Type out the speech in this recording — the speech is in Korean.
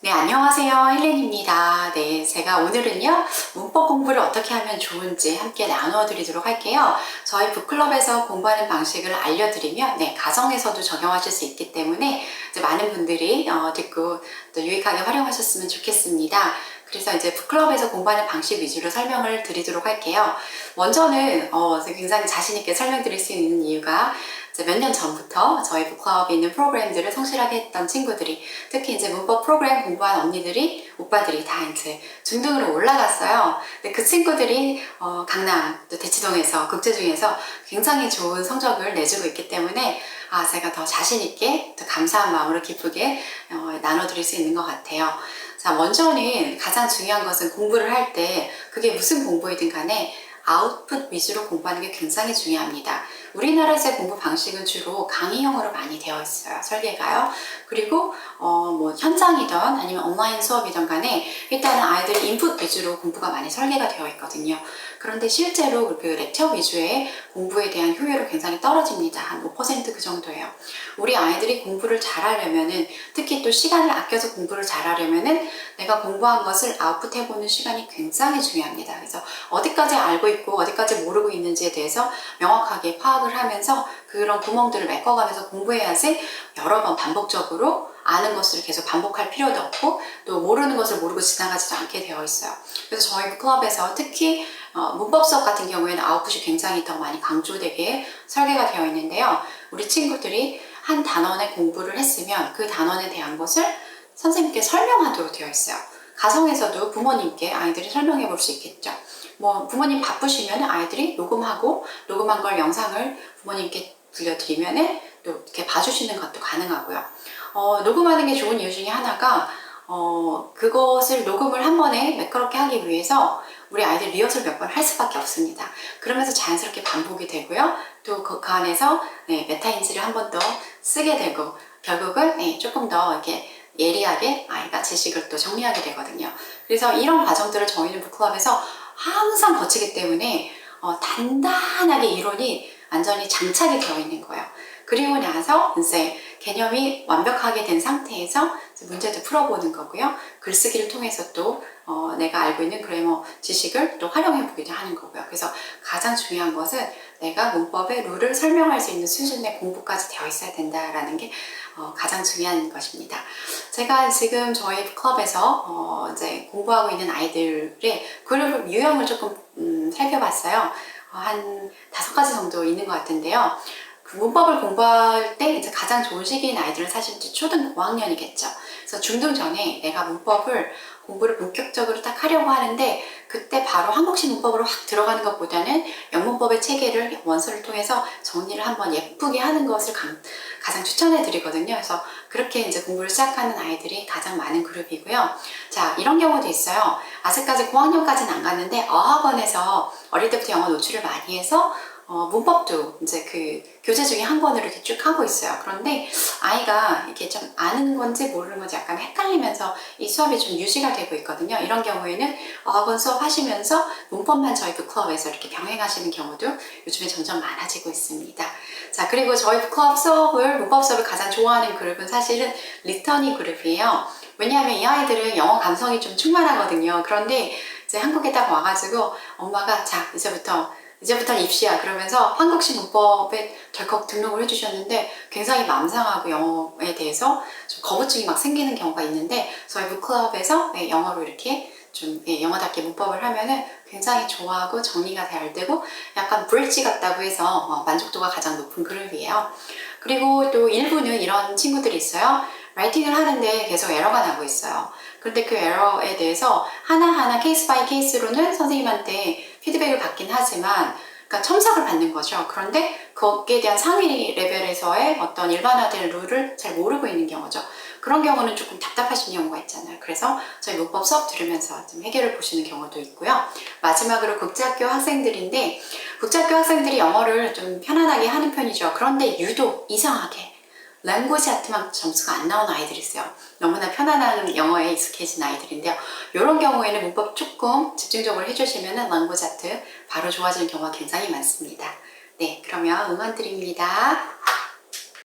네, 안녕하세요. 헬렌입니다. 네, 제가 오늘은요, 문법 공부를 어떻게 하면 좋은지 함께 나누어 드리도록 할게요. 저희 북클럽에서 공부하는 방식을 알려드리면, 네, 가정에서도 적용하실 수 있기 때문에 이제 많은 분들이 듣고 또 유익하게 활용하셨으면 좋겠습니다. 그래서 이제 북클럽에서 공부하는 방식 위주로 설명을 드리도록 할게요. 먼저는 굉장히 자신있게 설명드릴 수 있는 이유가 몇 년 전부터 저희 북클럽에 있는 프로그램들을 성실하게 했던 친구들이, 특히 이제 문법 프로그램 공부한 언니들이, 오빠들이 다 이제 중등으로 올라갔어요. 근데 그 친구들이 강남, 또 대치동에서, 국제중에서 굉장히 좋은 성적을 내주고 있기 때문에 제가 더 자신있게, 더 감사한 마음으로 기쁘게 나눠드릴 수 있는 것 같아요. 자, 먼저는 가장 중요한 것은 공부를 할 때 그게 무슨 공부이든 간에 아웃풋 위주로 공부하는 게 굉장히 중요합니다. 우리나라에서의 공부 방식은 주로 강의형으로 많이 되어 있어요. 설계가요. 그리고 뭐 현장이든 아니면 온라인 수업이든 간에 일단은 아이들이 인풋 위주로 공부가 많이 설계가 되어 있거든요. 그런데 실제로 그 렉처 위주의 공부에 대한 효율은 굉장히 떨어집니다. 한 5%그 정도예요. 우리 아이들이 공부를 잘하려면은, 특히 또 시간을 아껴서 공부를 잘하려면은 내가 공부한 것을 아웃풋해보는 시간이 굉장히 중요합니다. 그래서 어디까지 알고 있고 어디까지 모르고 있는지에 대해서 명확하게 파악을 하면서 그런 구멍들을 메꿔가면서 공부해야지 여러 번 반복적으로 아는 것을 계속 반복할 필요도 없고 또 모르는 것을 모르고 지나가지도 않게 되어 있어요. 그래서 저희 클럽에서 특히 문법 수업 같은 경우에는 아웃풋이 굉장히 더 많이 강조되게 설계가 되어 있는데요. 우리 친구들이 한 단원의 공부를 했으면 그 단원에 대한 것을 선생님께 설명하도록 되어 있어요. 가정에서도 부모님께 아이들이 설명해 볼 수 있겠죠. 뭐 부모님 바쁘시면 아이들이 녹음하고 녹음한 걸 영상을 부모님께 들려드리면 또 이렇게 봐주시는 것도 가능하고요. 녹음하는 게 좋은 이유 중에 하나가 그것을 녹음을 한 번에 매끄럽게 하기 위해서 우리 아이들 리허설 몇 번 할 수밖에 없습니다. 그러면서 자연스럽게 반복이 되고요. 또 그 안에서 메타인지를 한 번 더 쓰게 되고 결국은 조금 더 이렇게 예리하게 아이가 지식을 또 정리하게 되거든요. 그래서 이런 과정들을 저희는 북클럽에서 항상 거치기 때문에 단단하게 이론이 완전히 장착이 되어 있는 거예요. 그리고 나서 이제 개념이 완벽하게 된 상태에서 문제도 풀어보는 거고요. 글쓰기를 통해서 또 내가 알고 있는 그래머 지식을 또 활용해 보기도 하는 거고요. 그래서 가장 중요한 것은 내가 문법의 룰을 설명할 수 있는 수준의 공부까지 되어 있어야 된다라는 게 가장 중요한 것입니다. 제가 지금 저희 클럽에서 이제 공부하고 있는 아이들의 그룹 유형을 조금 살펴봤어요. 한 5가지 정도 있는 것 같은데요. 그 문법을 공부할 때 이제 가장 좋은 시기인 아이들은 사실 초등 고학년이겠죠. 그래서 중등 전에 내가 문법을 공부를 본격적으로 딱 하려고 하는데 그때 바로 한국식 문법으로 확 들어가는 것보다는 영문법의 체계를 원서를 통해서 정리를 한번 예쁘게 하는 것을 가장 추천해 드리거든요. 그래서 그렇게 이제 공부를 시작하는 아이들이 가장 많은 그룹이고요. 자, 이런 경우도 있어요. 아직까지 고학년까지는 안 갔는데 어학원에서 어릴 때부터 영어 노출을 많이 해서 문법도 이제 그 교재 중에 한 권으로 이렇게 쭉 하고 있어요. 그런데 아이가 이렇게 좀 아는 건지 모르는 건지 약간 헷갈리면서 이 수업이 좀 유지가 되고 있거든요. 이런 경우에는 어학원 수업 하시면서 문법만 저희 북클럽에서 이렇게 병행하시는 경우도 요즘에 점점 많아지고 있습니다. 자, 그리고 저희 북클럽 수업을, 문법 수업을 가장 좋아하는 그룹은 사실은 리터니 그룹이에요. 왜냐하면 이 아이들은 영어 감성이 좀 충만하거든요. 그런데 이제 한국에 딱 와가지고 엄마가 자, 이제부터 입시야 그러면서 한국식 문법에 덜컥 등록을 해주셨는데 굉장히 맘상하고 영어에 대해서 좀 거부증이 막 생기는 경우가 있는데 저희 북클럽에서 영어로 이렇게 좀 영어답게 문법을 하면은 굉장히 좋아하고 정리가 잘 되고 약간 브릿지 같다고 해서 만족도가 가장 높은 그룹이에요. 그리고 또 일부는 이런 친구들이 있어요. 라이팅을 하는데 계속 에러가 나고 있어요. 그런데 그 에러에 대해서 하나하나 케이스 바이 케이스로는 선생님한테 피드백을 받긴 하지만 그러니까 첨삭을 받는 거죠. 그런데 거기에 대한 상위 레벨에서의 어떤 일반화된 룰을 잘 모르고 있는 경우죠. 그런 경우는 조금 답답하신 경우가 있잖아요. 그래서 저희 문법 수업 들으면서 좀 해결을 보시는 경우도 있고요. 마지막으로 국제학교 학생들인데 국제학교 학생들이 영어를 좀 편안하게 하는 편이죠. 그런데 유독 이상하게 랭귀지 아트만 점수가 안 나오는 아이들이 있어요. 너무나 편안한 영어에 익숙해진 아이들인데요. 이런 경우에는 문법 조금 집중적으로 해주시면 랭귀지 아트 바로 좋아지는 경우가 굉장히 많습니다. 네, 그러면 응원 드립니다.